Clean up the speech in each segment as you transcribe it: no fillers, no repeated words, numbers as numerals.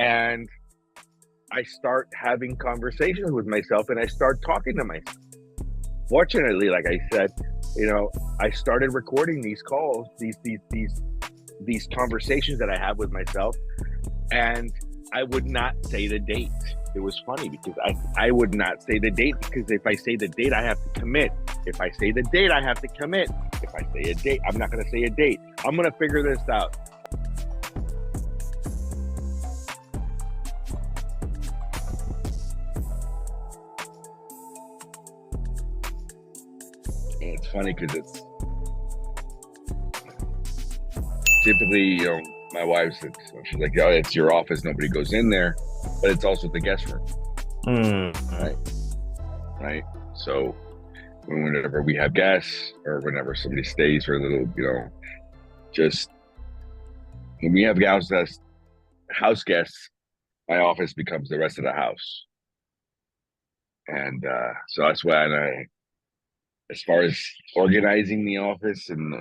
And I start having conversations with myself, and I start talking to myself. Fortunately, like I said, I started recording these calls, these conversations that I have with myself, and I would not say the date. It was funny because I would not say the date, because if I say the date, I have to commit. If I say the date, I have to commit. If I say a date, I'm not going to say a date. I'm going to figure this out. And it's funny because it's typically, my wife said, she's like, "Oh, it's your office. Nobody goes in there," but it's also the guest room, right? So whenever we have guests, or whenever somebody stays for a little, just when we have house guests, my office becomes the rest of the house, and so that's why as far as organizing the office, and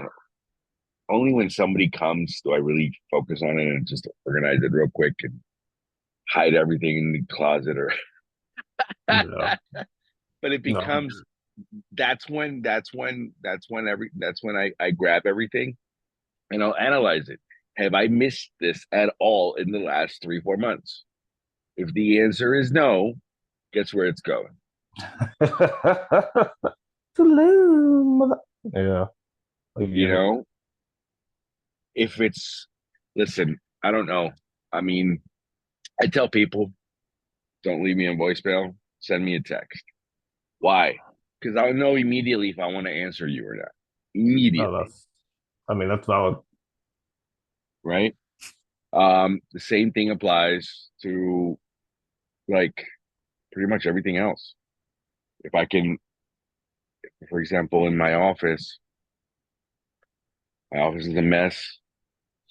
only when somebody comes do I really focus on it and just organize it real quick and hide everything in the closet, or Yeah. but it becomes that's when I grab everything and I'll analyze it. Have I missed this at all in the last 3-4 months? If the answer is no, guess where it's going? Yeah. If listen, I don't know. I mean, I tell people, don't leave me a voicemail, send me a text. Why? Because I'll know immediately if I want to answer you or not. Immediately. That's valid. Right? The same thing applies to, like, pretty much everything else. If I can, for example, in my office is a mess.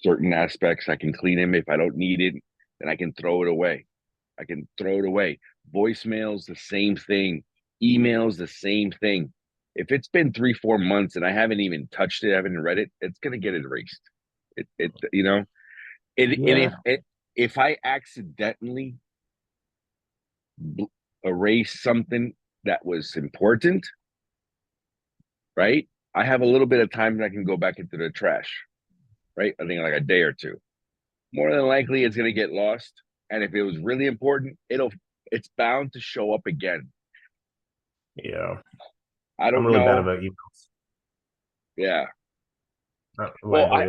Certain aspects, I can clean them. If I don't need it, then I can throw it away. Voicemails, the same thing. Emails, the same thing. If it's been 3-4 months and I haven't even touched it, I haven't read it, it's gonna get erased. And if I accidentally erase something that was important, right? I have a little bit of time that I can go back into the trash, right? I think like a day or two. More than likely, it's gonna get lost. And if it was really important, it's bound to show up again. Yeah. I don't I'm really know. bad about emails. Yeah. Well, I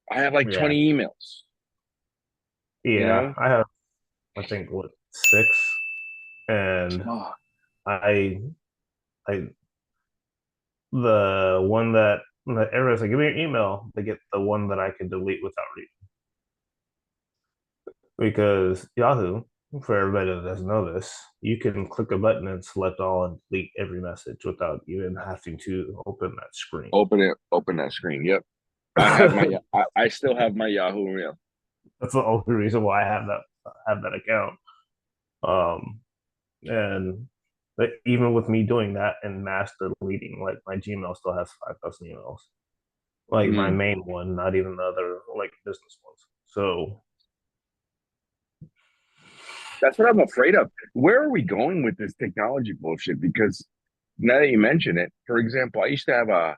have like 20 emails. Yeah, I have, I think, 6, and the one that everyone's like, give me your email. They get the one that I can delete without reading, because Yahoo, for everybody that doesn't know this, you can click a button and select all and delete every message without even having to open that screen. Open that screen. Yep. I still have my Yahoo mail. That's the only reason why I have that account. And even with me doing that and mass deleting, like, my Gmail still has 5,000 emails. Like, my main one, not even the other, like, business ones. So that's what I'm afraid of. Where are we going with this technology bullshit? Because now that you mention it, for example, I used to have a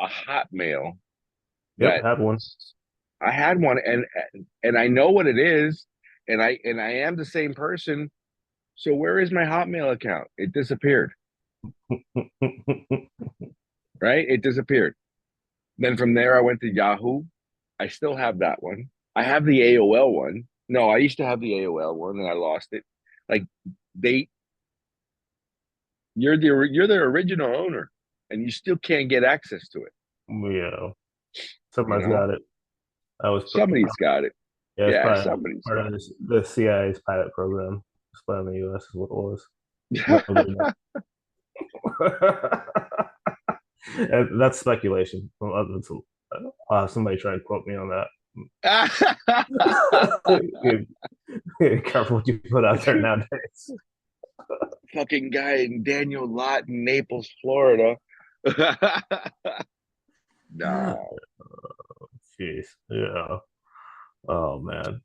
Hotmail. Yep, had one. I had one, and I know what it is, and I am the same person. So where is my Hotmail account? It disappeared. Right? It disappeared. Then from there, I went to Yahoo. I still have that one. I have the AOL one. No, I used to have the AOL one, and I lost it. Like, you're the original owner, and you still can't get access to it. Yeah, somebody's got it. Somebody's got it. Yeah, it's probably part of the CIA's pilot program. Spy in the U.S. is what it was. That's speculation. Somebody tried to quote me on that. Be careful what you put out there nowadays. Fucking guy in Daniel Lott in Naples, Florida. No. Jeez. Yeah. Oh man.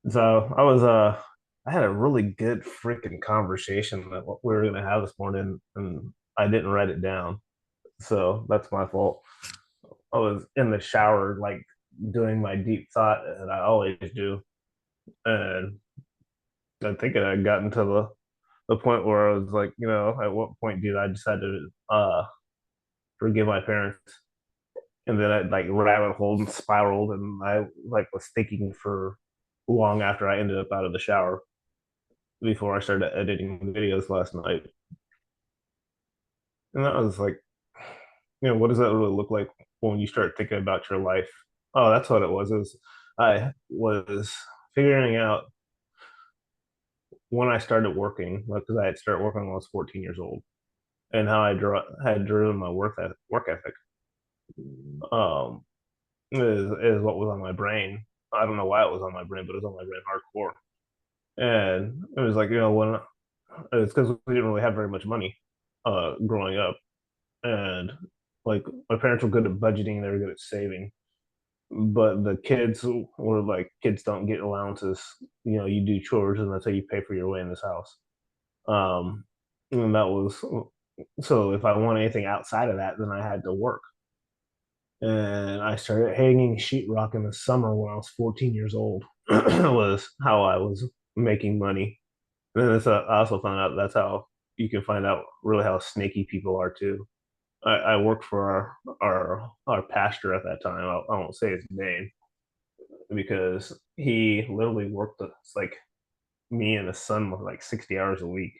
So I had a really good freaking conversation that what we were gonna have this morning, and I didn't write it down. So that's my fault. I was in the shower, like doing my deep thought that I always do, and I think I had gotten to the point where I was like, at what point did I decide to forgive my parents? And then I like rabbit hole and spiraled, and I like was thinking for long after I ended up out of the shower before I started editing videos last night. And that was like, what does that really look like when you start thinking about your life? Oh, that's what it was. I was figuring out when I started working, because I had started working when I was 14 years old, and how had driven my work ethic. Um, is what was on my brain. I don't know why it was on my brain, but it was on my brain hardcore. And it was like, when it's because we didn't really have very much money growing up. And like my parents were good at budgeting, they were good at saving. But the kids were like, kids don't get allowances. You do chores and that's how you pay for your way in this house. Um, and that was so if I want anything outside of that, then I had to work. And I started hanging sheetrock in the summer when I was 14 years old. Was how I was making money. And then I also found out that's how you can find out really how snaky people are too. I worked for our pastor at that time. I won't say his name because he literally worked like me and his son was like 60 hours a week,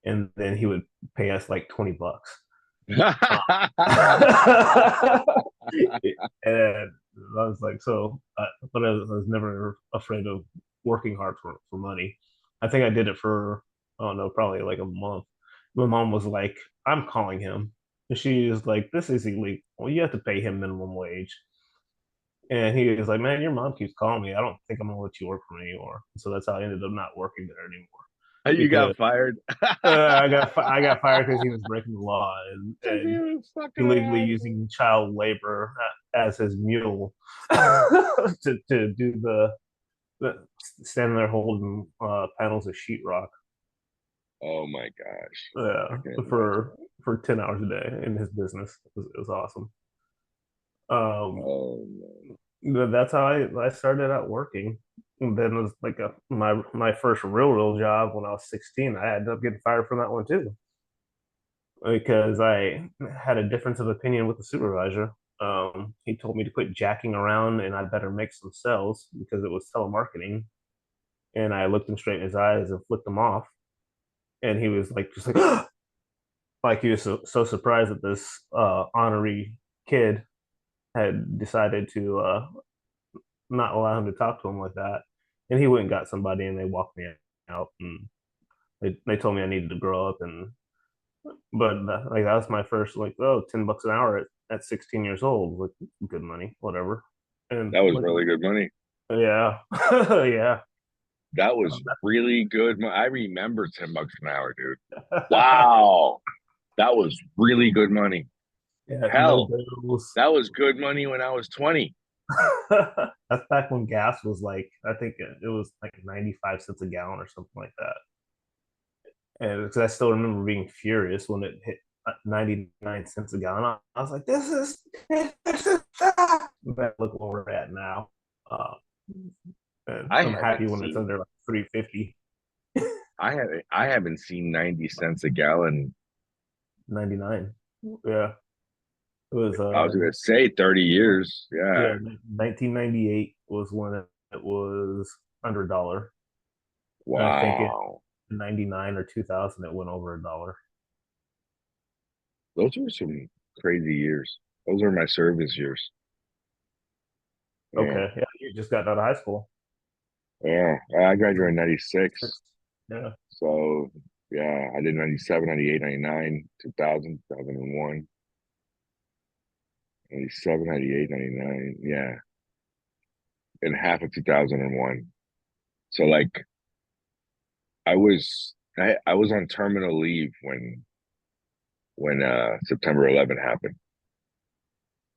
and then he would pay us like $20. And I was like, but I was never afraid of working hard for money. I think I did it for, I don't know, probably like a month. My mom was like, I'm calling him. And she was like, this is illegal. Well, you have to pay him minimum wage. And he was like, man, your mom keeps calling me. I don't think I'm going to let you work for me anymore. So that's how I ended up not working there anymore You because got fired. I got fired because he was breaking the law and He was fucking illegally around. using child labor as his mule to do the standing there holding panels of sheetrock. Oh my gosh. I Yeah, can imagine. for 10 hours a day in his business. It was awesome. Um, Oh man. that's how I started out working. And then it was like my first real job when I was 16. I ended up getting fired from that one too because I had a difference of opinion with the supervisor. He told me to quit jacking around and I better make some sales because it was telemarketing. And I looked him straight in his eyes and flicked him off. And he was like, just like, like he was so surprised that this honorary kid had decided to not allow him to talk to him like that. And he went and got somebody and they walked me out and they told me I needed to grow up and but like that was my first like $10 an hour at 16 years old like good money whatever and That was like really good money. yeah yeah That was really good. I remember $10 an hour, dude. Wow. That was really good money. yeah no Hell, bills. that was good money when I was 20. That's back when gas was like I think it was like 95 cents a gallon or something like that and because I still remember being furious when it hit 99 cents a gallon. I was like this is but look where we're at now. uh, and I I'm happy haven't when it's seen under like 350. I haven't seen 90 cents a gallon. 99. Yeah. It was I was gonna say 30 years. Yeah. yeah, 1998 was when it was under a dollar. And I think in Wow. 99 or 2000 it went over a dollar. Those were some crazy years. Those are my service years. Yeah. Okay. Yeah, you just got out of high school. Yeah. I graduated in 96. Six. Yeah. So yeah, I did 97, 98, 99, 2000, 2001, 97, 98, 99. Yeah. And half of 2001. So like I was on terminal leave when September 11 happened.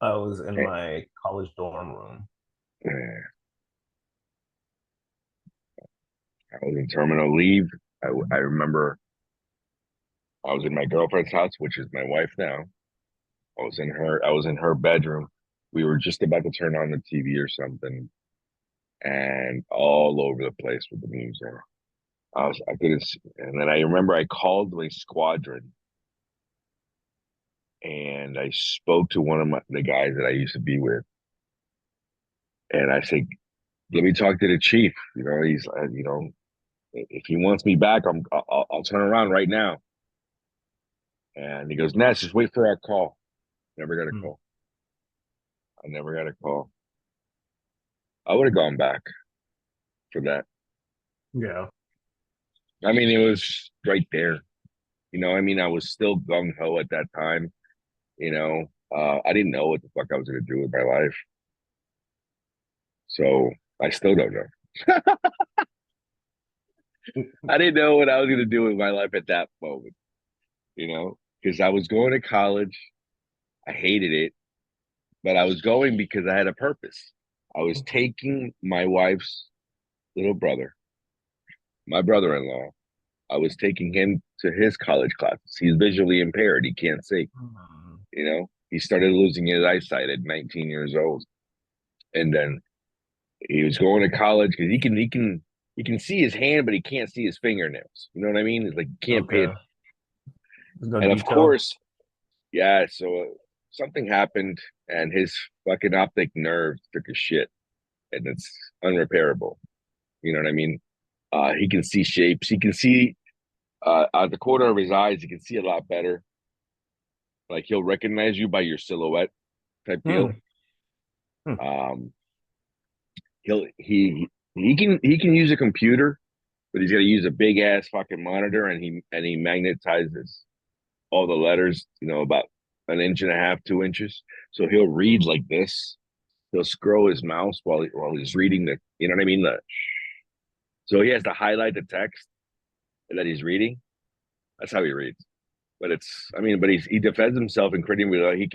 I was in Eh, my college dorm room. eh. I was in terminal leave. I remember I was in my girlfriend's house, which is my wife now. I was in her bedroom. We were just about to turn on the TV or something, and all over the place with the music. I couldn't, and then I remember I called my squadron and I spoke to one of the guys that I used to be with, and I said, "Let me talk to the chief." You know, he's, if he wants me back, I'll turn around right now. And he goes, "Ness, just wait for our call." Never got a Mm. call. I never got a call. I would have gone back for that. Yeah. I mean, it was right there. I mean, I was still gung ho at that time. I didn't know what the fuck I was going to do with my life. So I still don't know. I didn't know what I was going to do with my life at that moment, because I was going to college. I hated it, but I was going because I had a purpose. I was taking my wife's little brother, my brother in law. I was taking him to his college classes. He's visually impaired. He can't see. Mm. He started losing his eyesight at 19 years old. And then he was going to college because he can see his hand, but he can't see his fingernails. You know what I mean? It's like he can't pay it. Okay. There's no And of detail. course, yeah. So something happened, and his fucking optic nerve took a shit, and it's unrepairable. You know what I mean? He can see shapes. He can see out the corner of his eyes. He can see a lot better. Like he'll recognize you by your silhouette type deal. Mm. Mm. Um, he can use a computer, but he's got to use a big ass fucking monitor, and he magnetizes all the letters, about an inch and a half, 2 inches. So he'll read like this. He'll scroll his mouse while he's reading you know what I mean? So he has to highlight the text that he's reading. That's how he reads. But he defends himself incredibly well. He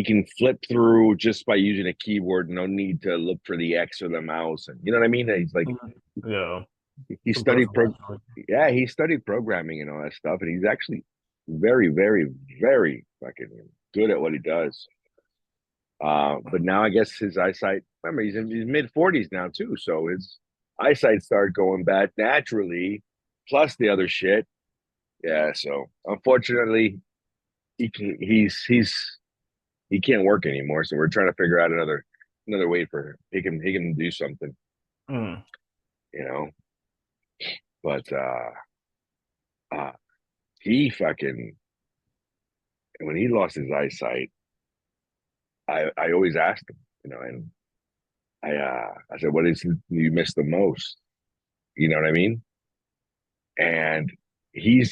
can flip through just by using a keyboard. No need to look for the X or the mouse, and you know what I mean. He's like Mm. Yeah. he Some studied personal actually. yeah, he studied programming and all that stuff, and he's actually very, very, very fucking good at what he does. But now I guess his eyesight. Remember, he's in his mid 40s now too, so his eyesight started going bad naturally. Plus the other shit. Yeah, so unfortunately, he can't work anymore. So we're trying to figure out another way for him. He can do something, Mm. you know. But uh, he fucking when he lost his eyesight, I always asked him, and I said, "What is it you miss the most?" You know what I mean? And he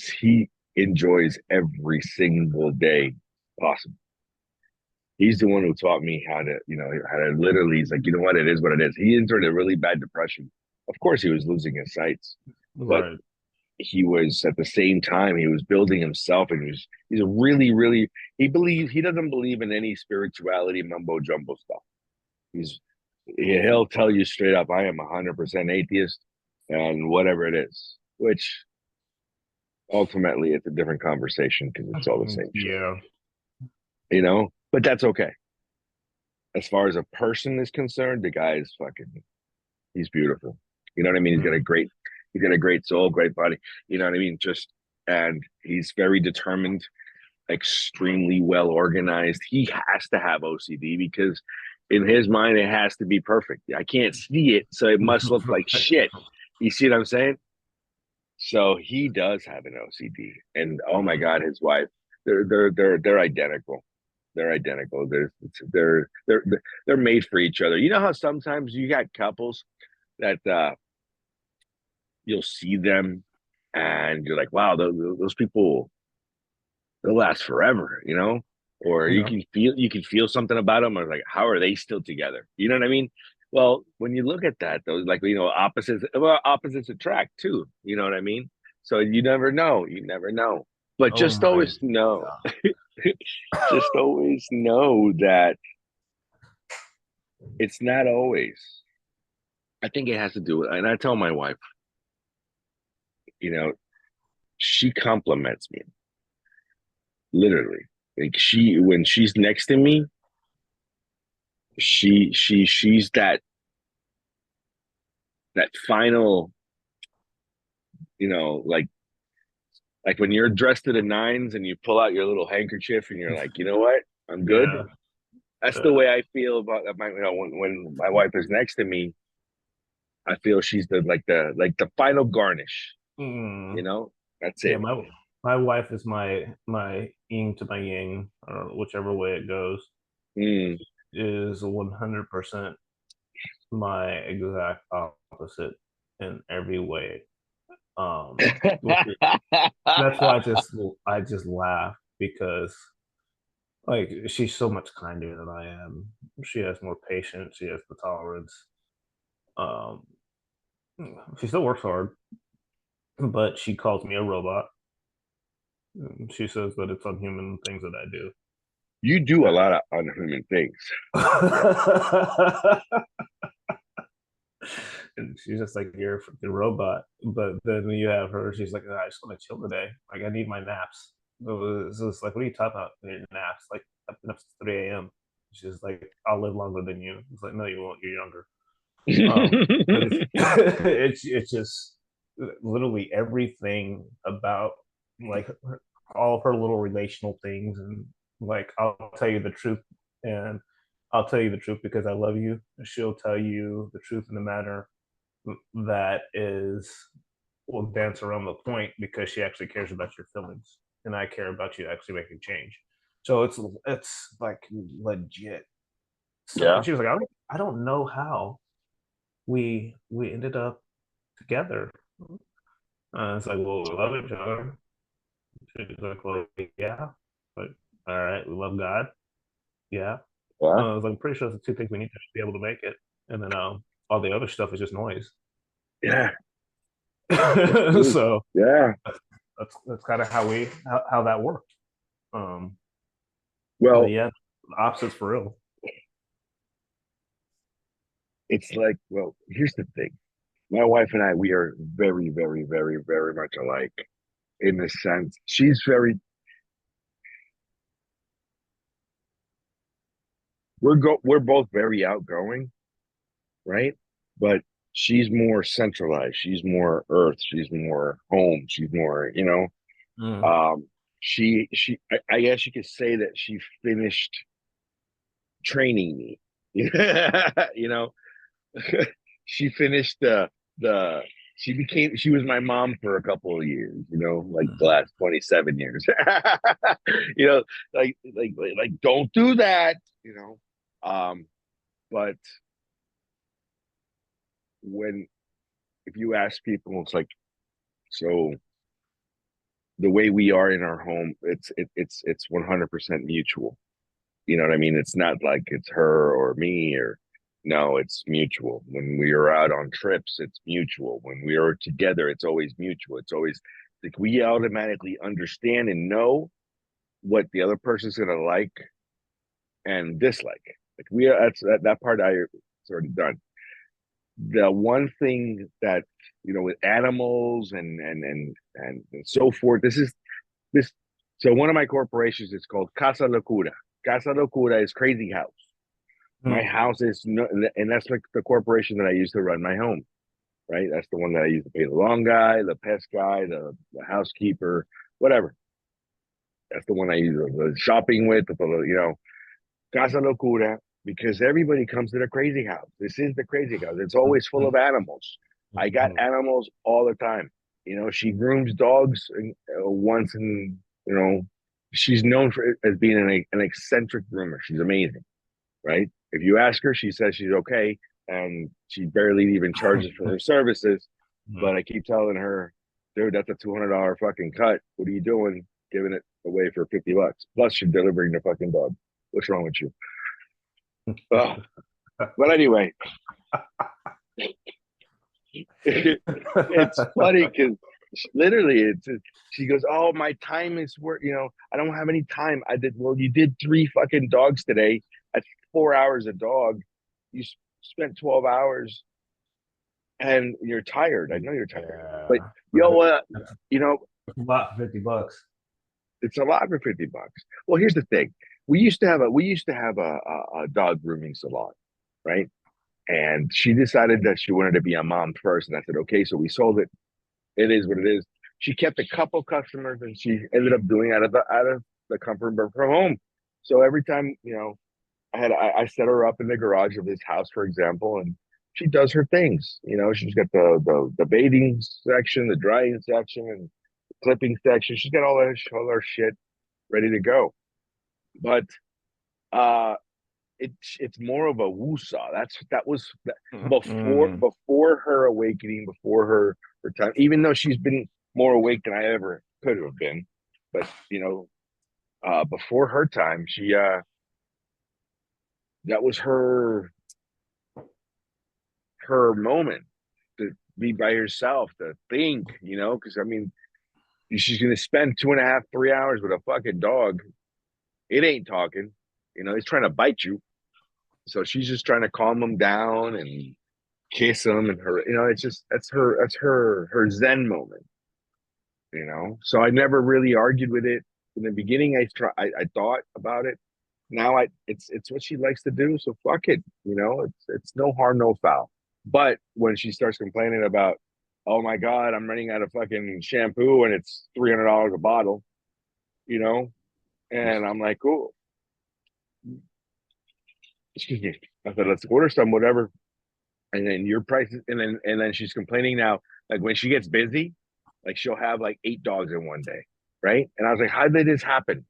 enjoys every single day possible. He's the one who taught me how to literally. He's like, you know what? It is what it is. He entered a really bad depression. Of course, he was losing his sights, but Right. he was at the same time he was building himself, and he's a really, really. He doesn't believe in any spirituality mumbo jumbo stuff. He's he'll tell you straight up, I am 100% atheist, and whatever it is, which ultimately it's a different conversation because it's all the same shit, Yeah. But that's okay. As far as a person is concerned, the guy is fucking. He's beautiful. You know what I mean? Mm. He's got a great soul, great body. You know what I mean? And he's very determined, extremely well organized. He has to have OCD because in his mind it has to be perfect. I can't see it, so it must look like shit. You see what I'm saying? So he does have an OCD, and oh my Mm. god, his wife, they're identical. They're identical. They're made for each other. You know how sometimes you got couples that you'll see them and you're like, wow, those people, they'll last forever, or you Yeah. can feel something about them, or like, how are they still together? You know what I mean? Well, when you look at that, those like opposites attract too. You know what I mean? So you never know. You never know. But Oh just my always know, God. just always know that it's not always. I think it has to do with, and I tell my wife, you know, she compliments me literally. Like when she's next to me, she's that final, like when you're dressed to the nines and you pull out your little handkerchief and you're like, you know what, I'm good. Yeah. That's the Uh, way I feel about my, when my wife is next to me, I feel she's the final garnish. You mm, know, that's yeah, it. my wife is my yin to my yang, or whichever way it goes, Mm. is 100% my exact opposite in every way. Which is, that's why I just laugh because like she's so much kinder than I am. She has more patience. She has the tolerance. Um, she still works hard, but she calls me a robot. She says that it's unhuman things that I do. You do a lot of unhuman things. And she's just like, you're a freaking robot. But then when you have her, she's like, I just want to chill today. Like, I need my naps. So it's like, what are you talking about? Your naps? Like, I've been up since 3 a.m. She's like, I'll live longer than you. It's like, no, you won't. You're younger. But it's it's just literally everything about like all of her little relational things, and like I'll tell you the truth, and I'll tell you the truth because I love you. She'll tell you the truth in the matter that is will dance around the point because she actually cares about your feelings, and I care about you actually making change. So it's like legit. So Yeah. and she was like, I don't know how we ended up together. It's like, well, we love each other. She's like, well, yeah, but all right, we love God. Yeah. Yeah. I was like, I'm pretty sure it's the two things we need to be able to make it, and then all the other stuff is just noise. Yeah. That's true. So Yeah. that's kind of how that worked. Um, but Well, yeah, opposites for real. it's like, well, here's the thing. My wife and I, we are very, very, very, very much alike in the sense we're both very outgoing, right? But she's more centralized. She's more earth. She's more home. She's more, Mm. um, I guess you could say that she finished training me. you know, she finished the she was my mom for a couple of years, like the Mm. last 27 years. you know, like don't do that, you know. But when if you ask people, it's like, so the way we are in our home, it's 100% mutual. You know what I mean? It's not like it's her or me or no, it's mutual. When we are out on trips, it's mutual. When we are together, it's always mutual. It's always like we automatically understand and know what the other person's gonna like and dislike. Like we are that part it's already done. The one thing that with animals and so forth, this so one of my corporations is called Casa Locura. Casa Locura is crazy house. My Mm. house is no, and that's like the corporation that I use to run my home, right? That's the one that I use to pay the lawn guy, the pest guy, the housekeeper, whatever. That's the one I use the shopping with, Casa Locura, because everybody comes to the crazy house. This is the crazy house. It's always full of animals. I got Mm. animals all the time. She grooms dogs once, and she's known for as being an eccentric groomer. She's amazing, right? If you ask her, she says she's okay, and she barely even charges for her services. Mm. But I keep telling her, dude, that's a $200 fucking cut. What are you doing giving it away for $50? Plus, you're delivering the fucking dog. What's wrong with you? Ugh. But anyway, it's funny because literally she goes, oh, my time is work. I don't have any time. I did, well, you did 3 fucking dogs today. That's 4 hours a dog. You spent 12 hours. and you're tired. I know you're tired, but Yeah. yo, That's you know, a lot for $50. it's a lot for $50. Well, here's the thing: we used to have a dog grooming salon, right? And she decided that she wanted to be a mom first, and I said, okay. So we sold it. It is what it is. She kept a couple customers, and she ended up doing out of the comfort of her home. So every time, I set her up in the garage of this house, for example, and she does her things. She's got the bathing section, the drying section, and the clipping section. She's got all her shit ready to go. But uh, it's more of a woosah. That was Mm. before her awakening, before her time. Even though she's been more awake than I ever could have been, but before her time, she that was her moment to be by herself, to think, because I mean, she's gonna spend 2.5, 3 hours with a fucking dog. It ain't talking, he's trying to bite you. So she's just trying to calm him down and kiss him, and her, it's just that's her Zen moment. So I never really argued with it in the beginning. I thought about it. Now it's what she likes to do, so fuck it. It's no harm, no foul. But when she starts complaining about, oh my god, I'm running out of fucking shampoo and it's $300 a bottle, you know, and I'm like, cool, excuse me. I said, let's order some, whatever. And then your prices, and then she's complaining now. Like when she gets busy, like she'll have like 8 dogs in one day, right? And I was like, how did this happen?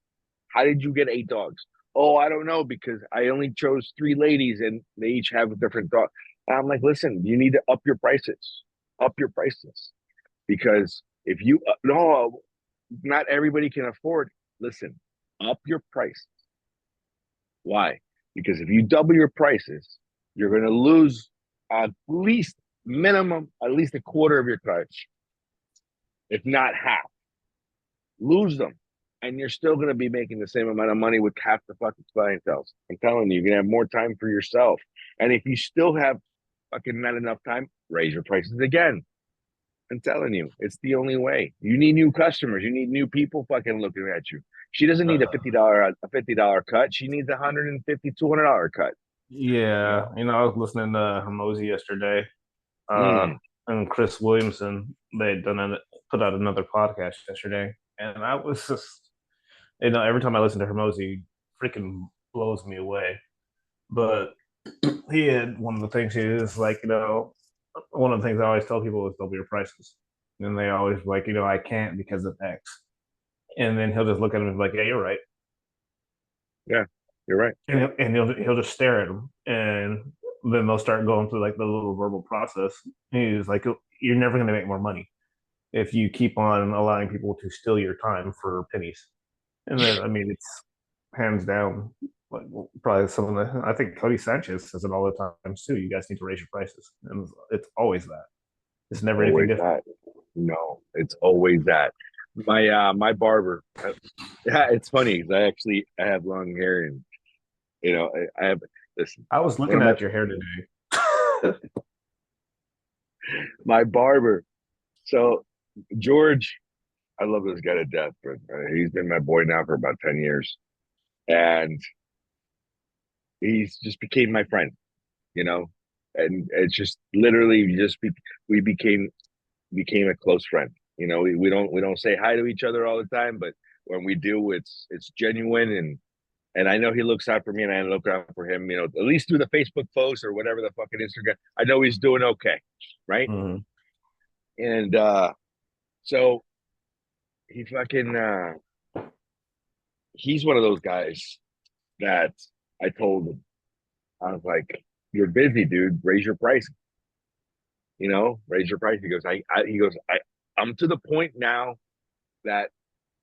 How did you get 8 dogs? Oh, I don't know, because I only chose 3 ladies and they each have a different dog. And I'm like, listen, you need to up your prices, because if you no, not everybody can afford. Listen, up your price. Why? Because if you double your prices, you're going to lose at least minimum, at least a quarter of your clients, if not half. Lose them. And you're still going to be making the same amount of money with half the fucking clientele. I'm telling you, you're going to have more time for yourself. And if you still have fucking not enough time, raise your prices again. I'm telling you, it's the only way. You need new customers. You need new people fucking looking at you. She doesn't need a $50 cut. She needs $150, $200 cut. You Yeah, know. I was listening to Hermosi yesterday, uh, Mm. and Chris Williamson. They had put out another podcast yesterday, and I was just, every time I listen to Hermosi, freaking blows me away. But he had one of the things he is like, one of the things I always tell people is double your prices, and they always like, I can't because of X, and then he'll just look at him and be like, yeah, you're right, Yeah, you're right. and he'll just stare at them, and then they'll start going through like the little verbal process. He's like, you're never going to make more money if you keep on allowing people to steal your time for pennies. And then, I mean, it's hands down, like, probably some of the. I think Cody Sanchez says it all the time too. You guys need to raise your prices, and it's always that. It's never anything Always different. that. No, it's always that. My barber. Yeah, it's funny because I have long hair, and I have, listen, I was one looking of my at your hair today. my barber. So George, I love this guy to death, but he's been my boy now for about 10 years, and he's just became my friend. You know, and it's just literally we became a close friend. We don't say hi to each other all the time, but when we do, it's genuine, and I know he looks out for me, and I look out for him. At least through the Facebook posts or whatever the fucking Instagram. I know he's doing okay, right? Mm-hmm. And so he fucking he's one of those guys that I told him, I was like, "You're busy, dude. Raise your price. Raise your price." He goes, I'm to the point now that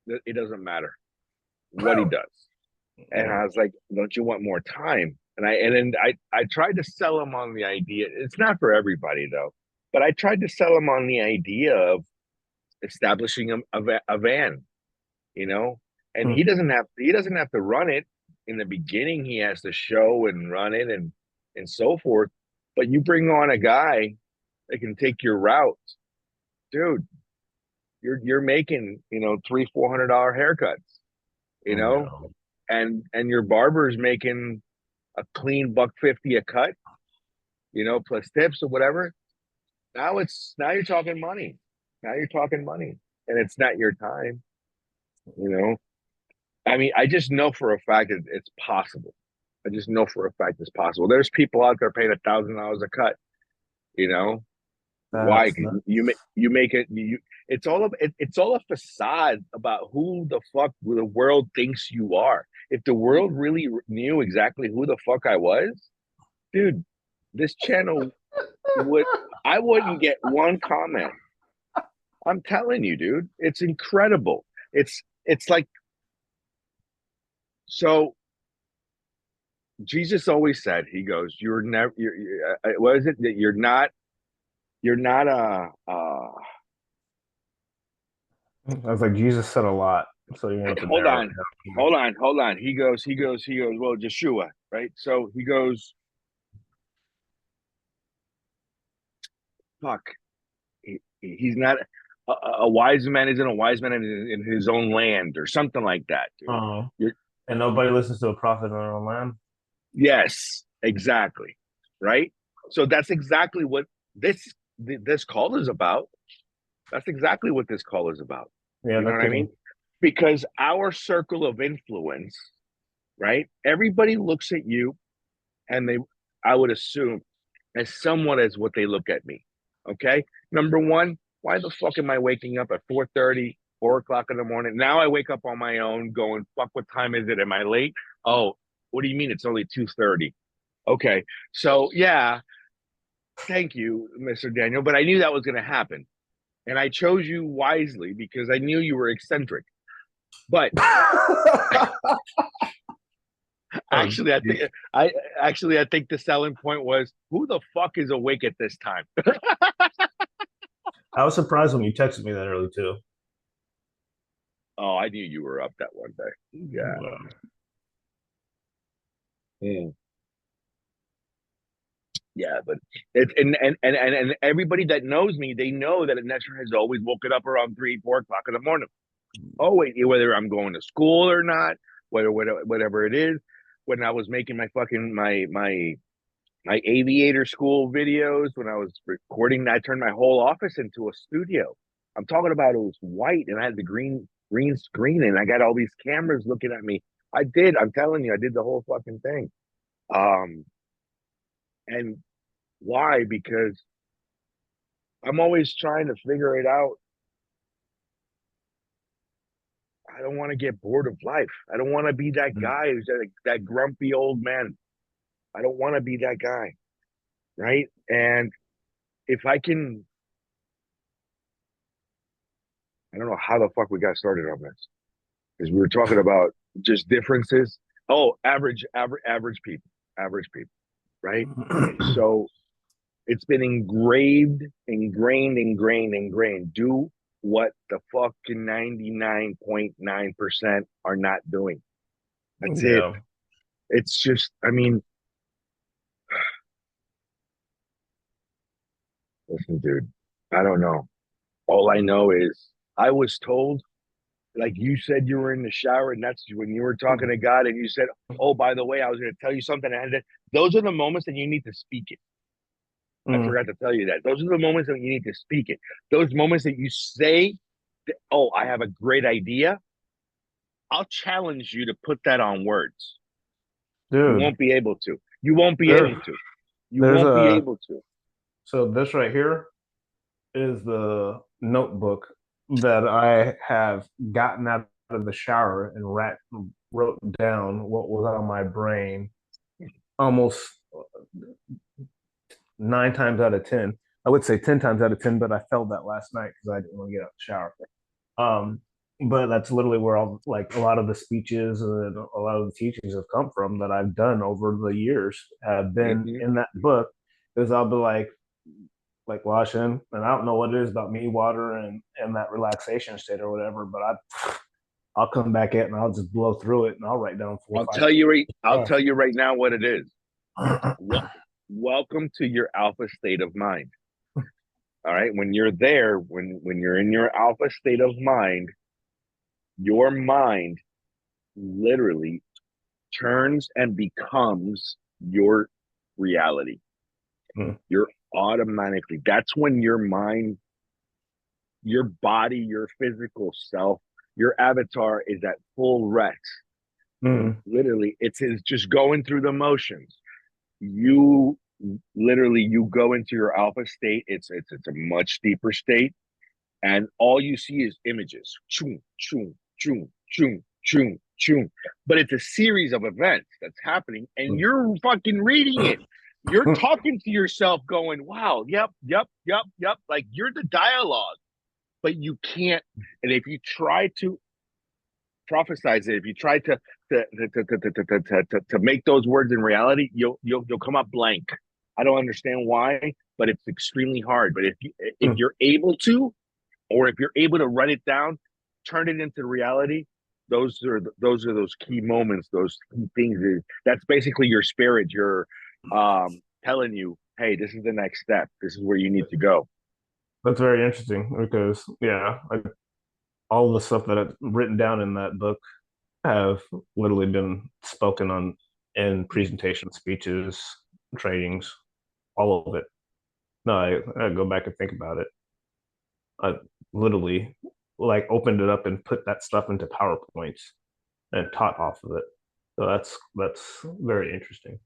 it doesn't matter what he does. And I was like, don't you want more time? And I tried to sell him on the idea. It's not for everybody though, but I tried to sell him on the idea of establishing a van, you know, and he doesn't have to run it in the beginning. He has to show and run it and so forth. But you bring on a guy. They can take your route, dude. You're making, $300-400 haircuts, you know, Yeah. and your barber's making a clean $150 a cut, plus tips or whatever. Now you're talking money. Now you're talking money, and it's not your time. You know, I mean, I just know for a fact that it's possible. I just know for a fact it's possible. There's people out there paying $1,000 a cut. You know why? That's 'Cause not, you make it. It's all a facade about who the fuck the world thinks you are. If the world really knew exactly who the fuck I was, dude, this channel would I wouldn't get one comment. I'm telling you, dude, it's incredible. It's like so. Jesus always said, he goes, "You're never. What is it that you're not? You're not a. I was like, Jesus said a lot, so you want to Hold narrow it on, down. hold on. He goes. Well, Yeshua, right? So he goes, fuck. He's not a wise man. Isn't a wise man in his own land or something like that, dude. Oh, You're and nobody listens to a prophet in their own land. yes, exactly, right. So that's exactly what this call is about. That's exactly what this call is about. Yeah, You know that what I mean? can. Because our circle of influence, right? Everybody looks at you and I would assume, as somewhat as what they look at me. Okay. Number one, why the fuck am I waking up at 4:30, 4 o'clock in the morning? Now I wake up on my own going, fuck, what time is it? Am I late? Oh, what do you mean? It's only 2:30. Okay. So yeah, thank you, Mr. Daniel. But I knew that was going to happen. And I chose you wisely because I knew you were eccentric. But Oh, actually, geez. I think the selling point was who the fuck is awake at this time? I was surprised when you texted me that early too. Oh, I knew you were up that one day. Yeah. Wow. Mm. Yeah, but it's and everybody that knows me, they know that Nestor has always woken up around 3, 4 o'clock in the morning. Oh wait, whether I'm going to school or not, whatever it is. When I was making my fucking my aviator school videos, when I was recording, I turned my whole office into a studio. I'm talking about it was white and I had the green screen and I got all these cameras looking at me. I did. I'm telling you, I did the whole fucking thing. Um, and why? Because I'm always trying to figure it out. I don't want to get bored of life. I don't want to be that guy who's that grumpy old man. I don't want to be that guy, right? And if I can, I don't know how the fuck we got started on this because we were talking about just differences. Oh, average people, right? So it's been ingrained. Do what the fucking 99.9% are not doing. That's it. Yeah. It's just, I mean, listen, dude, I don't know. All I know is I was told, like you said, you were in the shower, and that's when you were talking to God, and you said, "Oh, by the way, I was going to tell you something." Those are the moments that you need to speak it. I Mm. forgot to tell you that. Those are the moments that you need to speak it. Those moments that you say, "Oh, I have a great idea." I'll challenge you to put that on words. You Dude, won't be able to. You won't be there, able to. You there's won't be a able to. so this right here is the notebook that I have gotten out of the shower and wrote down what was on my brain almost 9 times out of 10. I would say 10 times out of 10, but I failed that last night because I didn't want to get out of the shower. Um, but that's literally where all like a lot of the speeches and a lot of the teachings have come from that I've done over the years have been Mm-hmm. in that book. Because I'll be like washing, and I don't know what it is about me, water, and that relaxation state or whatever, but I'll come back in and I'll just blow through it and I'll write down four or five I'll stuff. tell you right now what it is. Welcome to your alpha state of mind. All right. When you're there, when you're in your alpha state of mind, your mind literally turns and becomes your reality. Mm. You're automatically, that's when your mind, your body, your physical self, your avatar is at full rest. Mm. Literally, it's just going through the motions. You literally, you go into your alpha state. It's a much deeper state, and all you see is images. Choom, choom, choom, choom, choom, choom. But it's a series of events that's happening, and you're fucking reading it. You're talking to yourself, going, "Wow, yep, yep, yep, yep." Like you're the dialogue, but you can't. And if you try to prophesize it, if you try to make those words in reality, you'll come up blank. I don't understand why, but it's extremely hard. But if Mm. you're able to, or if you're able to write it down, turn it into reality. Those are those key moments, those key things. That's basically your spirit. You're telling you, hey, this is the next step. This is where you need to go. That's very interesting because yeah, all the stuff that I've written down in that book have literally been spoken on in presentation speeches, trainings, all of it. No, I go back and think about it. I literally like opened it up and put that stuff into PowerPoints and taught off of it. So that's very interesting.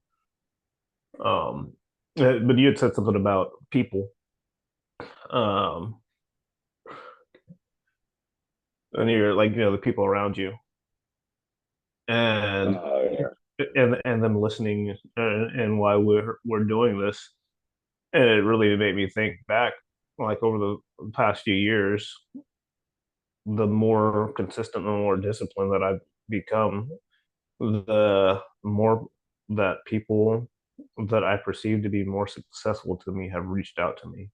But you had said something about people, um, and you're like the people around you, and Yeah. and them listening, and why we're doing this, and it really made me think back, like over the past few years, the more consistent and more disciplined that I've become, the more that people that I perceive to be more successful to me have reached out to me,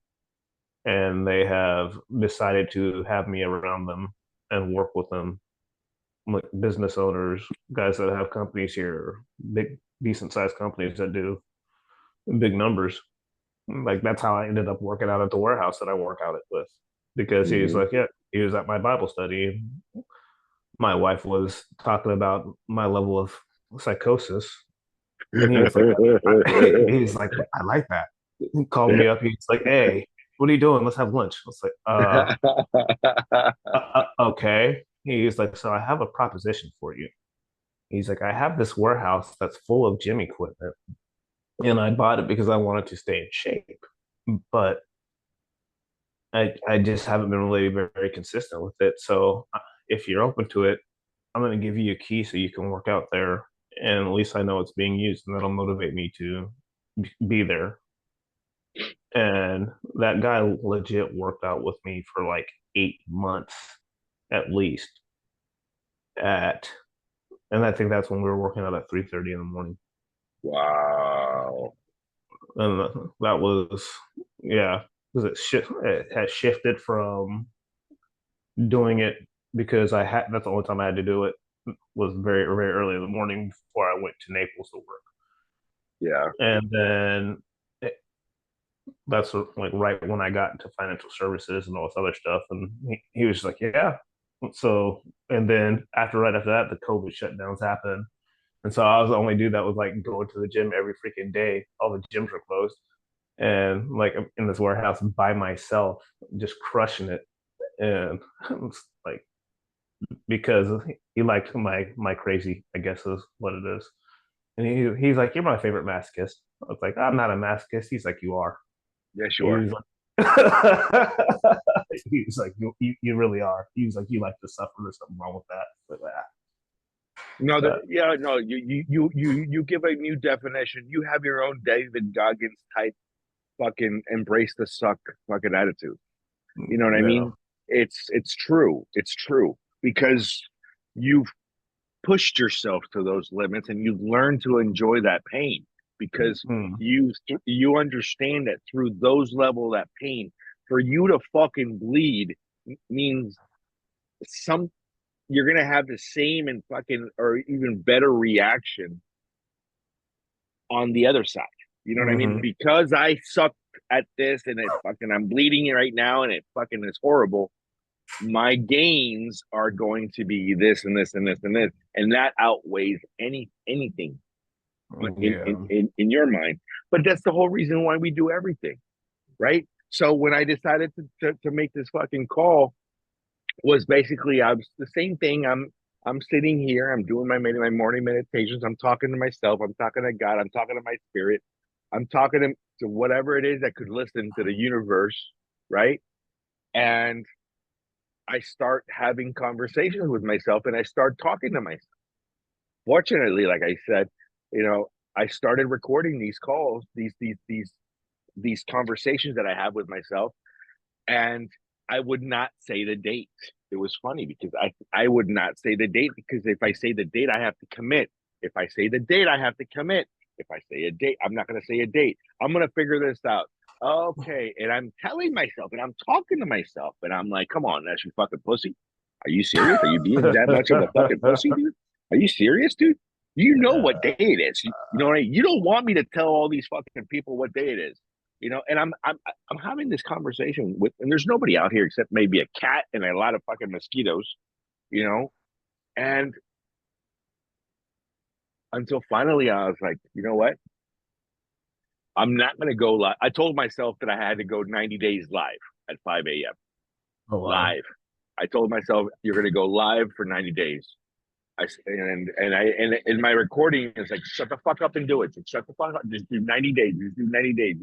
and they have decided to have me around them and work with them, like business owners, guys that have companies here, big decent sized companies that do big numbers. Like that's how I ended up working out at the warehouse that I work out with, because he was Mm-hmm. like, yeah, he was at my Bible study. My wife was talking about my level of psychosis, and he was like, he's like, I like that. He called me up. He's like, hey, what are you doing? Let's have lunch. I was like, okay. He's like, so I have a proposition for you. He's like, I have this warehouse that's full of gym equipment, and I bought it because I wanted to stay in shape, but I just haven't been really very, very consistent with it. So if you're open to it, I'm going to give you a key so you can work out there, and at least I know it's being used, and that'll motivate me to be there. And that guy legit worked out with me for like 8 months at least. At and I think that's when we were working out at 3:30 in the morning. Wow. And that was yeah, because it has shifted from doing it because I had that's the only time I had to do it was very very early in the morning before I went to Naples to work, Yeah. and then that's like right when I got into financial services and all this other stuff, and he was like, yeah. So and then right after that, the COVID shutdowns happened, and so I was the only dude that was like going to the gym every freaking day. All the gyms were closed, and like in this warehouse by myself, just crushing it, and like because he liked my crazy, I guess is what it is. And he's like, "You're my favorite masochist." I was like, "I'm not a masochist." He's like, "You are." Yeah, He sure. was like, he was like, you really are. He was like, "You like to suffer. There's something wrong with that." But, No, uh, yeah, no, you give a new definition. You have your own David Goggins type fucking embrace the suck fucking attitude. You know what I yeah. mean? It's true. It's true because you've pushed yourself to those limits and you've learned to enjoy that pain because Mm. you understand that through those level of that pain, for you to fucking bleed means some you're gonna have the same and fucking or even better reaction on the other side. You know what I mean? Hmm. Because I sucked at this and it fucking I'm bleeding right now and it fucking is horrible, my gains are going to be this and this and this and this, and that outweighs anything Yeah. in your mind. But that's the whole reason why we do everything, right? So when I decided to make this fucking call, was basically I was the same thing. I'm sitting here, I'm doing my morning meditations, I'm talking to myself, I'm talking to God, I'm talking to my spirit, I'm talking to whatever it is that could listen to the universe, right? And I start having conversations with myself and I start talking to myself. Fortunately, like I said, I started recording these calls, these conversations that I have with myself, and I would not say the date. It was funny because I would not say the date, because if I say the date, I have to commit. If I say the date, I have to commit. If I say a date, I'm not going to say a date. I'm going to figure this out. Okay, and I'm telling myself, and I'm talking to myself, and I'm like, "Come on, that's your fucking pussy. Are you serious? Are you being that much of a fucking pussy, dude? Are you serious, dude? You know what day it is. You know what I mean? You don't want me to tell all these fucking people what day it is, and I'm having this conversation with, and there's nobody out here except maybe a cat and a lot of fucking mosquitoes, you know and until finally I was like, you know what, I'm not going to go live. I told myself that I had to go 90 days live at 5 a.m. Oh wow. live. I told myself, you're going to go live for 90 days. And my recording is like, shut the fuck up and do it. Just shut the fuck up. Just do 90 days. Just do 90 days.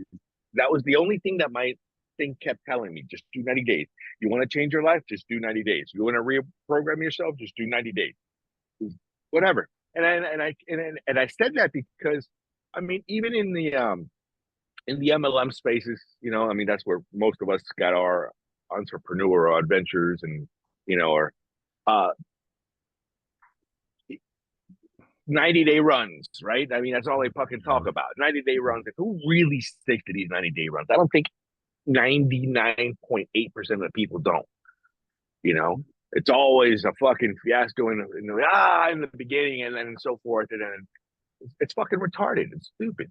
That was the only thing that my thing kept telling me. Just do 90 days. You want to change your life? Just do 90 days. You want to reprogram yourself? Just do 90 days. Whatever. And I said that because, I mean, even in the MLM spaces, I mean, that's where most of us got our entrepreneurial adventures, and or uh 90-day runs, right? I mean, that's all they fucking talk about. 90-day runs. Like, who really sticks to these 90-day runs? I don't think 99.8% of the people don't. You know, it's always a fucking fiasco in the beginning, and then so forth, and then it's fucking retarded. It's stupid.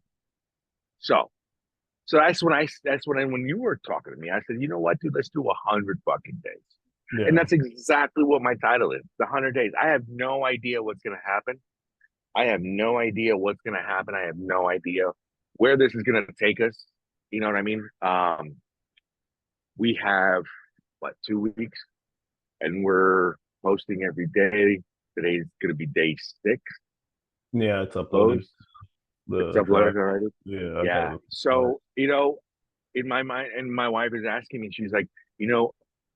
So, so when you were talking to me, I said, you know what, dude, let's do 100 fucking days. And Yeah. that's exactly what my title is. The 100 days. I have no idea what's gonna happen. I have no idea what's going to happen. I have no idea where this is going to take us. You know what I mean? We have, what, 2 weeks, and we're posting every day. Today's going to be day 6. Yeah, it's uploaded. Post. It's The uploaded draft. already. Yeah, I got Yeah. it. So, in my mind, and my wife is asking me, she's like,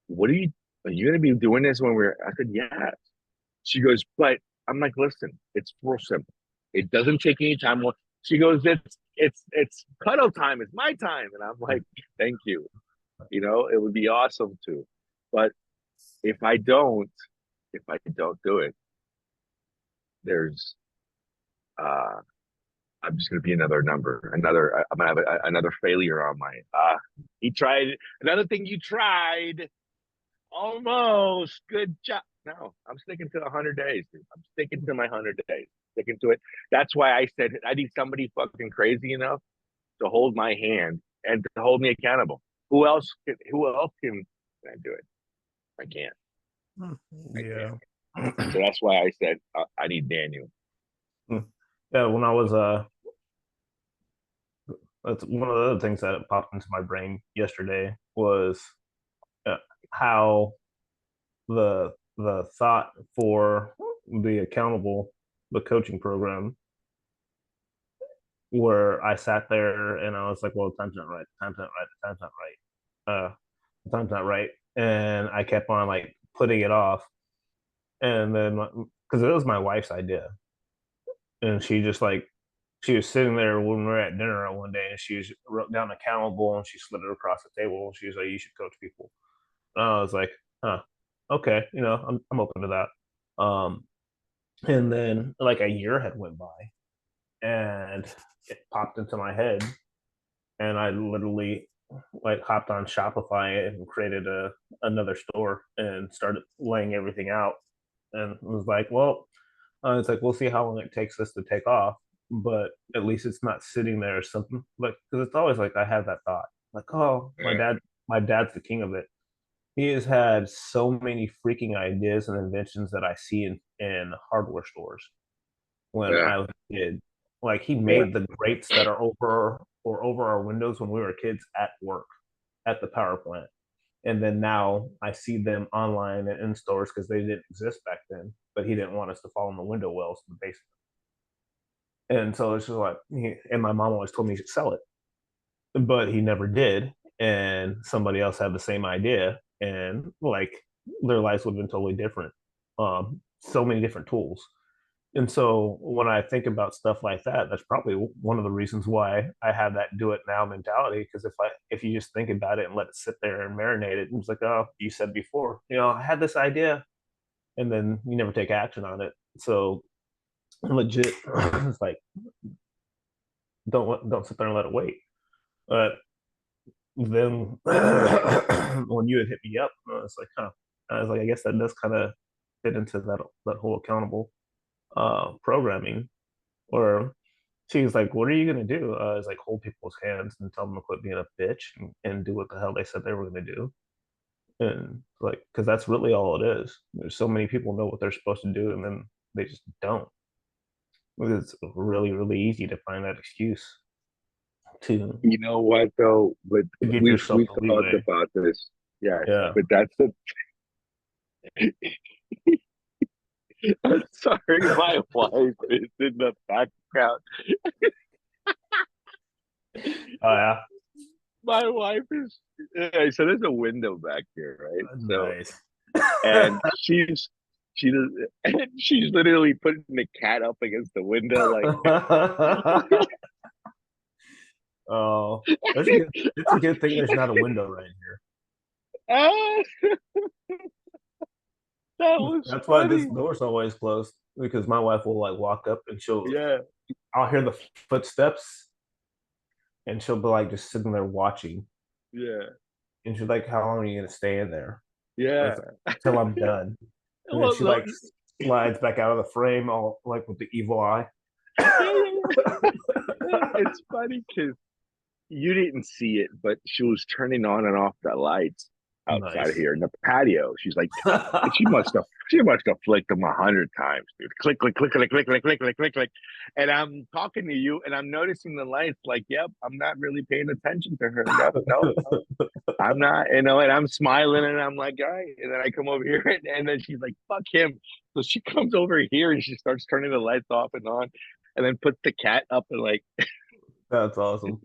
what are you going to be doing this when I said, yeah. She goes, but I'm like, listen, it's real simple. It doesn't take any time. She goes, it's cuddle time. It's my time. And I'm like, thank you. It would be awesome to. But if I don't, if I don't do it, there's uh I'm just gonna be another number. I'm gonna have another failure on my he tried another thing you tried. Almost. Good job. No, I'm sticking to 100 days, dude. I'm sticking to my 100 days. Sticking to it. That's why I said I need somebody fucking crazy enough to hold my hand and to hold me accountable. Who else can I do it? I can't. I Yeah. can't. So that's why I said I need Daniel. Yeah, when I was that's one of the other things that popped into my brain yesterday was how the thought for the accountable the coaching program, where I sat there and I was like, well, time's not right, time's not right, time's not right, time's not right, and I kept on like putting it off, and then because it was my wife's idea, and she was sitting there when we were at dinner one day, and she wrote down accountable and she slid it across the table. She was like, "You should coach people." And I was like, "Huh, okay, I'm open to that." And then like a year had went by, and it popped into my head, and I literally like hopped on Shopify and created another store and started laying everything out, and it was like, well, it's like we'll see how long it takes us to take off, but at least it's not sitting there or something. Like because it's always like I have that thought. Like, oh, Yeah. my dad's the king of it. He has had so many freaking ideas and inventions that I see in hardware stores when Yeah. I was a kid. Like he Yeah. made the grates that are over our windows when we were kids at work at the power plant. And then now I see them online and in stores because they didn't exist back then. But he didn't want us to fall in the window wells in the basement. And so it's just like, and my mom always told me he should sell it, but he never did. And somebody else had the same idea, and like their lives would have been totally different. So many different tools. And so when I think about stuff like that, that's probably one of the reasons why I have that do it now mentality. Because if you just think about it and let it sit there and marinate it, it's like, oh, you said before, I had this idea, and then you never take action on it. So legit, it's like don't sit there and let it wait. But then when you had hit me up, I was like, huh. I was like, I guess that does kind of fit into that whole accountable programming. Or she was like, "What are you gonna do?" I was like, "Hold people's hands and tell them to quit being a bitch and do what the hell they said they were gonna do." And like, because that's really all it is. There's so many people know what they're supposed to do, and then they just don't. It's really, really easy to find that excuse to You know what though? But to give yourself we've the talked leeway. about this. Yeah, Yeah. but that's the. I'm sorry, my wife is in the background. Oh yeah. My wife is. So there's a window back here, right? So Nice. and she does, and she's literally putting the cat up against the window, like. Oh, that's a good. It's a good thing there's not a window right Ah, that here. was That's why this funny. door's always closed because my wife will like walk up and Yeah, I'll hear the footsteps and she'll be like just sitting there watching yeah, and she's like, "How long are you gonna stay in there?" I yeah. was like, "Till I'm done." And then Well, she like slides back out of the frame, all like with the evil eye. yeah, yeah, yeah. It's funny because you didn't see it, but she was turning on and off the lights outside of Nice. here in the patio. She's like, and she must have flicked them 100 times, dude. Click, click, click, click, click, click, click, click, click, click. And I'm talking to you, and I'm noticing the lights. Like, yep, I'm not really paying attention to her. Yep, no, no, I'm not. And I'm smiling, and I'm like, all right. And then I come over here, and then she's like, fuck him. So she comes over here, and she starts turning the lights off and on, and then puts the cat up and like. That's awesome.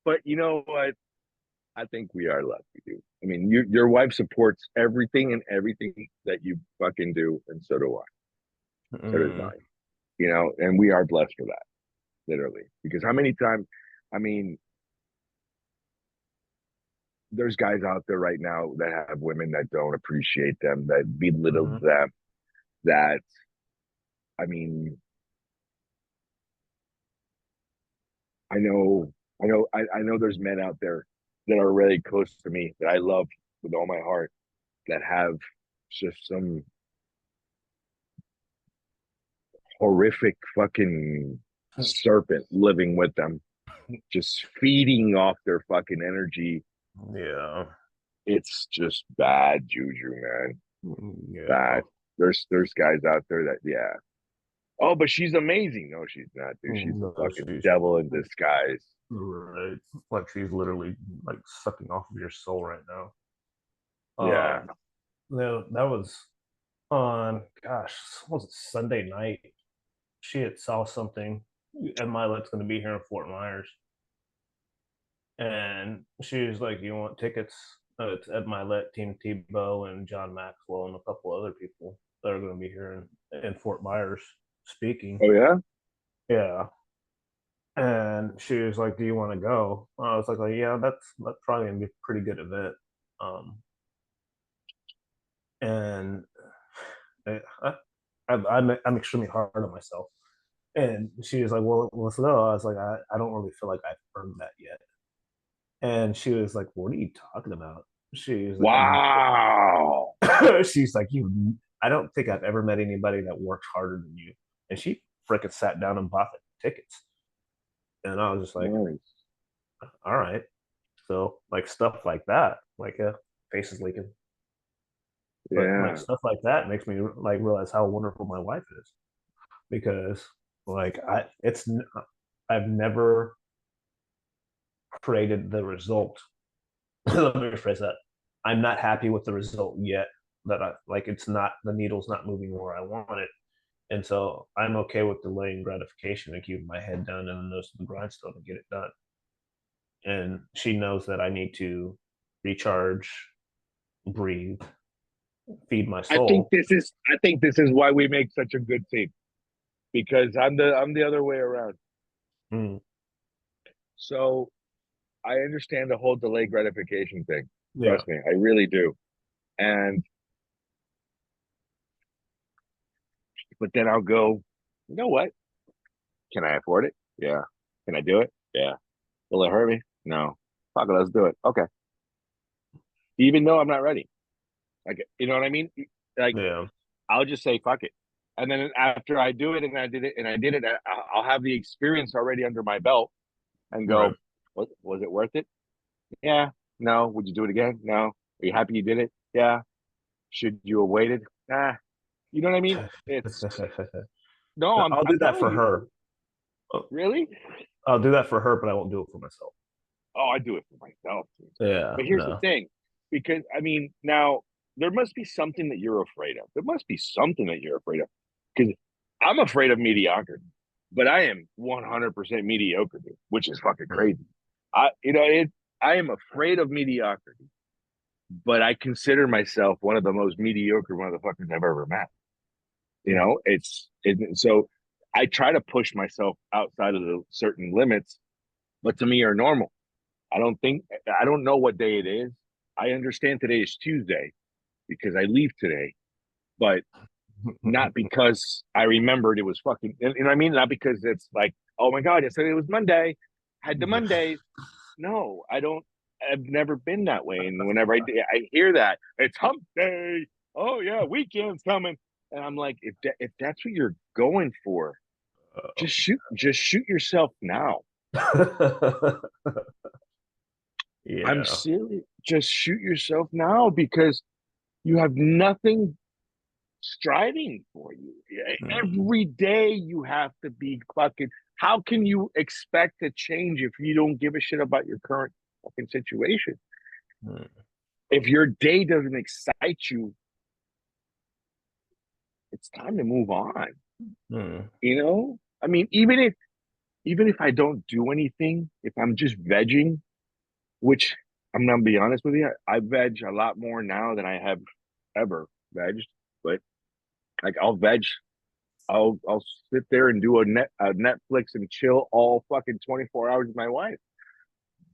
But you know what? I think we are lucky, dude. I mean, your wife supports everything and everything that you fucking do, and so do I. So does Mm, mine. And we are blessed for that, literally. Because how many times? I mean, there's guys out there right now that have women that don't appreciate them, that belittle mm, them. That I mean, I know there's men out there that are really close to me that I love with all my heart that have just some horrific fucking serpent living with them, just feeding off their fucking energy. yeah. It's just bad juju, man. Yeah. Bad. There's guys out there that yeah. Oh, but she's amazing. No, she's not, dude. She's a No, fucking she's devil in disguise. right. Like she's literally like sucking off of your soul right now. Yeah. No, that was on gosh, what was it Sunday night? She had saw something, and my let's going to be here in Fort Myers, and she was like, "You want tickets?" It's at my let Team Tebow and John Maxwell and a couple other people that are going to be here in Fort Myers speaking. Oh yeah. Yeah, and she was like, "Do you want to go?" I was like, "Yeah, that's probably gonna be a pretty good event." Um, and I, I'm extremely hard on myself. And she was like, "Well, let's go." I was like, I don't really feel like I've earned that yet." And she was like, "What are you talking about?" She was like, Wow. she's like, "You, I don't think I've ever met anybody that works harder than you." And she freaking sat down and bought the tickets. And I was just like, Nice. all right. So like stuff like that, like face is leaking. But like Yeah. stuff like that makes me like realize how wonderful my wife is, because like I've never created the result. Let me rephrase that. I'm not happy with the result yet. That I like, it's not, the needle's not moving where I want it, and so I'm okay with delaying gratification and keeping my head down and the nose to the grindstone to get it done. And she knows that I need to recharge, breathe, feed my soul. I think this is why we make such a good team, because I'm the other way around. Mm, So I understand the whole delay gratification thing. yeah, Trust me, I really do. And but then I'll go, you know what? Can I afford it? Yeah. Can I do it? Yeah. Will it hurt me? No. Fuck it, let's do it. Okay. Even though I'm not ready. Like, you know what I mean? Like, yeah, I'll just say fuck it. And then after I do it and I did it, I'll have the experience already under my belt and right. go, was it worth it? Yeah. No. Would you do it again? No. Are you happy you did it? Yeah. Should you have waited? Nah. You know what I mean? It's no, I'll I'm do that telling for you. her. Really? I'll do that for her, but I won't do it for myself. Oh, I do it for myself. Yeah, But here's the no. thing, because I mean, now there must be something that you're afraid of. There must be something that you're afraid of, because I'm afraid of mediocrity, but I am 100% mediocre, dude, which is fucking Mm, crazy. I am afraid of mediocrity, but I consider myself one of the most mediocre motherfuckers I've ever met. You mm, know, so I try to push myself outside of the certain limits, but to me are normal. I don't know what day it is. I understand today is Tuesday because I leave today, but not because I remembered it was fucking, you know what I mean? Not because it's like, oh my God, yesterday it was Monday. I had the Mondays. No, I don't. I've never been that way. And whenever I hear that, it's hump day. Oh yeah, weekend's coming. And I'm like, if that's what you're going for, just shoot yourself now. I'm yeah. serious. Just shoot yourself now because you have nothing striving for you. Mm, Every day you have to be fucking. How can you expect to change if you don't give a shit about your current fucking situation? mm, If your day doesn't excite you, it's time to move on. mm, You know, I mean, even if I don't do anything, if I'm just vegging, which I'm gonna be honest with you, I veg a lot more now than I have ever vegged. But like I'll sit there and do a Netflix and chill all fucking 24 hours with my wife.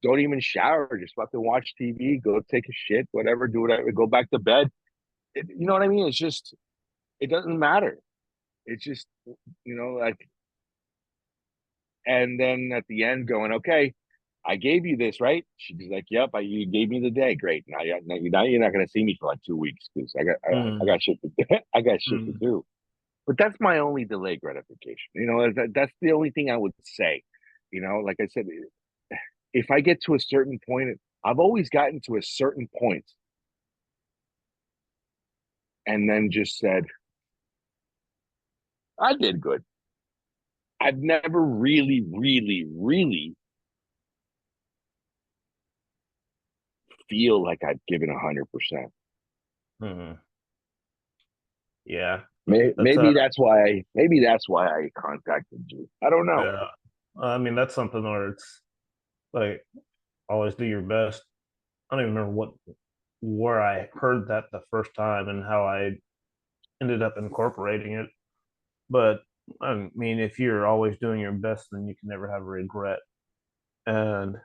Don't even shower, just fucking watch TV, go take a shit, whatever, do whatever, go back to bed. You know what I mean? It's just it doesn't matter. It's just like, and then at the end going, okay, I gave you this, right? She's like, yep, you gave me the day. Great. Now you're not gonna see me for like 2 weeks because I mm, got shit to do. I got shit to mm, do. But that's my only delay gratification. That's the only thing I would say. Like I said, if I get to a certain point, I've always gotten to a certain point and then just said, I did good. I've never really, really, really feel like I've given 100%. mm. Yeah, that's Maybe that's why I contacted you. I don't know. yeah. I mean, that's something where it's like always do your best. I don't even remember where I heard that the first time and how I ended up incorporating it. But I mean, if you're always doing your best, then you can never have a regret. And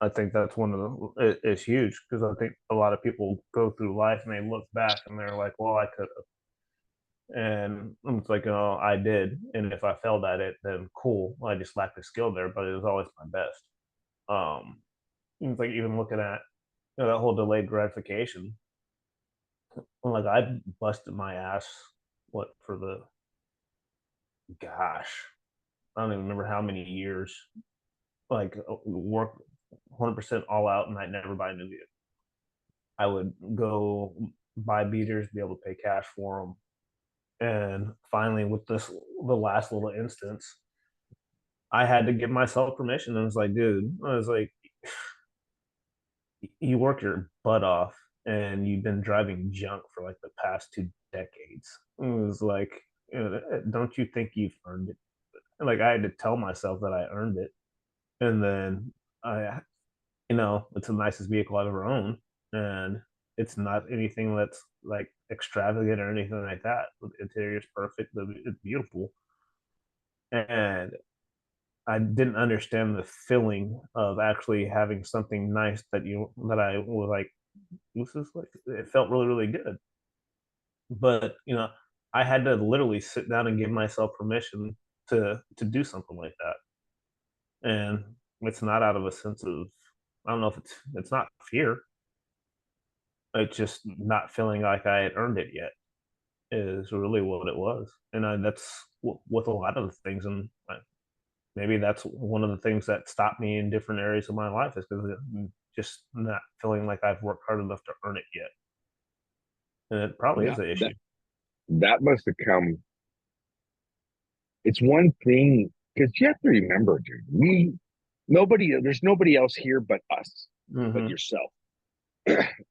I think that's one of it's huge, because I think a lot of people go through life and they look back and they're like, well, I could have. And it's like, oh, I did. And if I failed at it, then cool. I just lacked the skill there, but it was always my best. Um, it's like even looking at that whole delayed gratification. Like I busted my ass, what, for the, gosh, I don't even remember how many years. like work 100% all out, and I'd never buy a new vehicle. I would go buy beaters, be able to pay cash for them. And finally, with the last little instance, I had to give myself permission. And I was like, dude, I was like, you work your butt off and you've been driving junk for like the past 2 decades. It was like, don't you think you've earned it? Like I had to tell myself that I earned it. And then I, it's the nicest vehicle I've ever owned. And it's not anything that's like extravagant or anything like that. The interior is perfect. It's beautiful. And I didn't understand the feeling of actually having something nice that I was like, this is like it felt really, really good. But I had to literally sit down and give myself permission to do something like that. And it's not out of a sense of, I don't know if it's not fear. It's just not feeling like I had earned it yet is really what it was. And that's with a lot of the things. And maybe that's one of the things that stopped me in different areas of my life is because just not feeling like I've worked hard enough to earn it yet. And it probably Yeah, is an issue. that must have come. It's one thing because you have to remember, dude. There's nobody else here but us, but Mm-hmm. yourself,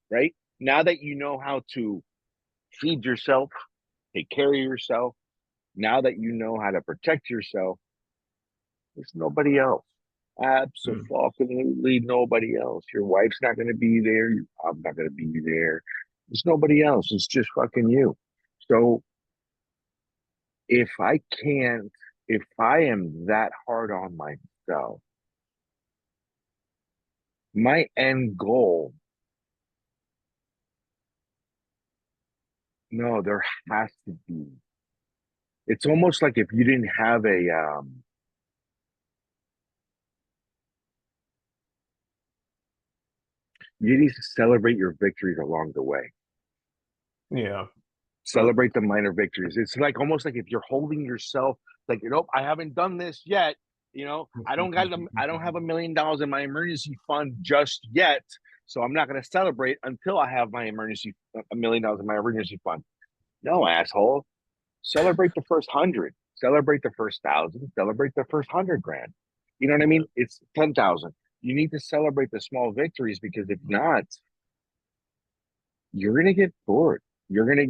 right? Now that you know how to feed yourself, take care of yourself, now that you know how to protect yourself, there's nobody else. Absolutely nobody else. Your wife's not going to be there. Your mom's not going to be there. There's nobody else. It's just fucking you. So if I can't, if I am that hard on myself, my end goal, no, there has to be. It's almost like if you didn't have you need to celebrate your victories along the way. Yeah. Celebrate the minor victories. It's like almost like if you're holding yourself, like, I haven't done this yet. I don't have $1 million in my emergency fund just yet. So I'm not going to celebrate until I have my $1 million in my emergency fund. No, asshole. Celebrate the first 100. Celebrate the first 1,000. Celebrate the first 100 grand. You know what I mean? It's 10,000. You need to celebrate the small victories because if not, you're gonna get bored. You're gonna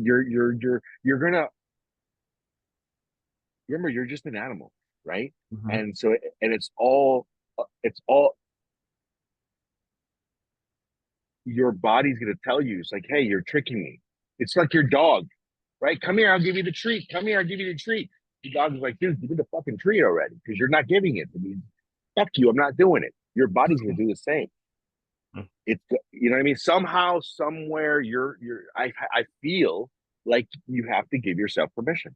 remember you're just an animal, right? Mm-hmm. And so and it's all your body's gonna tell you. It's like, hey, you're tricking me. It's like your dog, right? Come here, I'll give you the treat. Come here, I'll give you the treat. The dog is like, dude, give me the fucking treat already because you're not giving it. I mean, fuck you, I'm not doing it. Your body's gonna do the same. It's you know what I mean. Somehow, somewhere, I feel like you have to give yourself permission.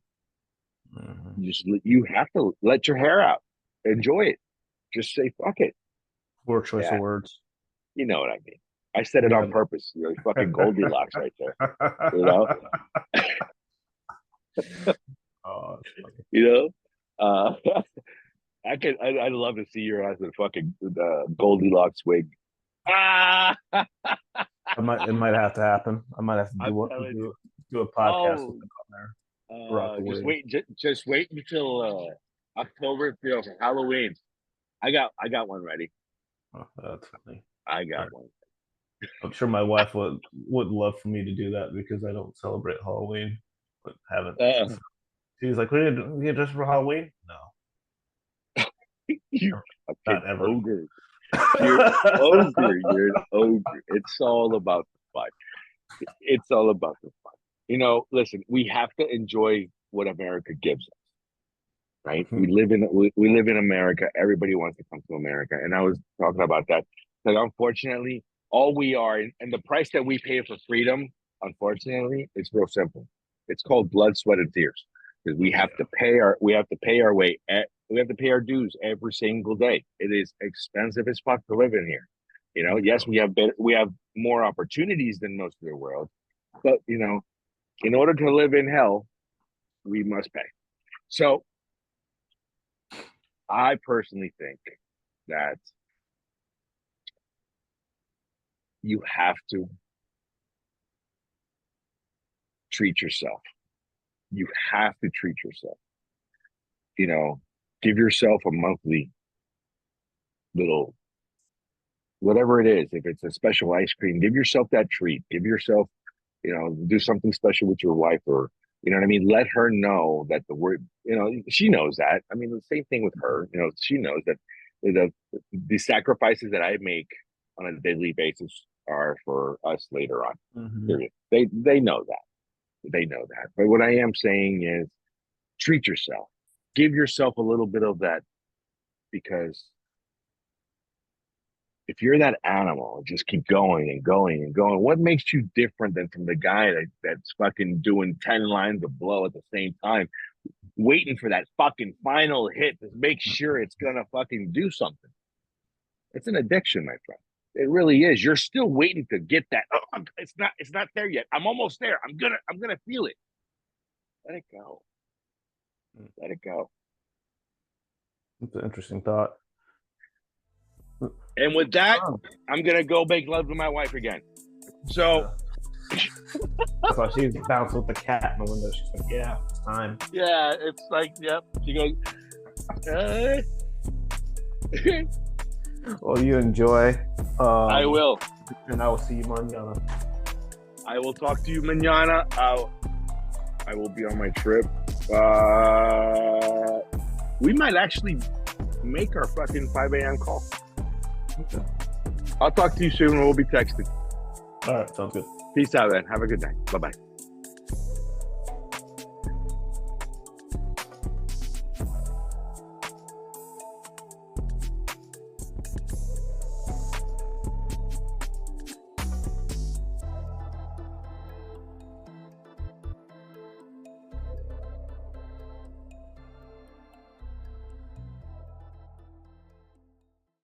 Mm-hmm. You have to let your hair out, enjoy it. Just say fuck it. Poor choice of Yeah, words. you know what I mean. I said it Yeah. on purpose. Fucking Goldilocks right there. You know, Oh, you know. I'd love to see your ass in fucking Goldilocks wig. Ah, it might have to happen. I might have to I'm telling you. do a podcast with Oh, them on there. Rock the just wig. wait, just wait until October, for Halloween. I got one ready. Oh, that's funny. I All got right. one. I'm sure my wife would love for me to do that because I don't celebrate Halloween, but haven't. Uh, She's like, "What are you doing? You just for Halloween?" No, you fucking not ever. ogre. You're an ogre. You're an ogre. It's all about the fun. It's all about the fun. Listen, we have to enjoy what America gives us, right? We live in America. Everybody wants to come to America, and I was talking about that. But unfortunately, all we are, and the price that we pay for freedom, unfortunately, it's real simple. It's called blood, sweat, and tears because Yeah. we have to pay our way. We have to pay our dues every single day. It is expensive as fuck to live in here. Yes, Yeah. we have more opportunities than most of the world, but in order to live in hell, we must pay. So I personally think that you have to treat yourself. You have to treat yourself. You know, give yourself a monthly little whatever it is. If it's a special ice cream, give yourself that treat. Give yourself, do something special with your wife, or you know what I mean? Let her know that the word, she knows that. I mean, the same thing with her. She knows that the the sacrifices that I make on a daily basis are for us later on. Mm-hmm. Period. They know that. They know that. But what I am saying is treat yourself. Give yourself a little bit of that, because if you're that animal, just keep going and going and going. What makes you different than from the guy that's fucking doing 10 lines of blow at the same time, waiting for that fucking final hit to make sure it's gonna fucking do something? It's an addiction, my friend. It really is. You're still waiting to get that. Oh, it's not there yet. I'm almost there. I'm gonna feel it. Let it go. Let it go. It's an interesting thought. And with that, I'm gonna go make love to my wife again. So that's why she's bouncing with the cat in the window. She's like, "Yeah, it's time." Yeah, it's like, yep. She goes. Well, you enjoy. I will. And I will see you mañana. I will talk to you mañana. I will be on my trip. We might actually make our fucking 5 a.m. call. Okay. I'll talk to you soon. We'll be texting. All right, sounds good. Peace out, man. Have a good night. Bye-bye.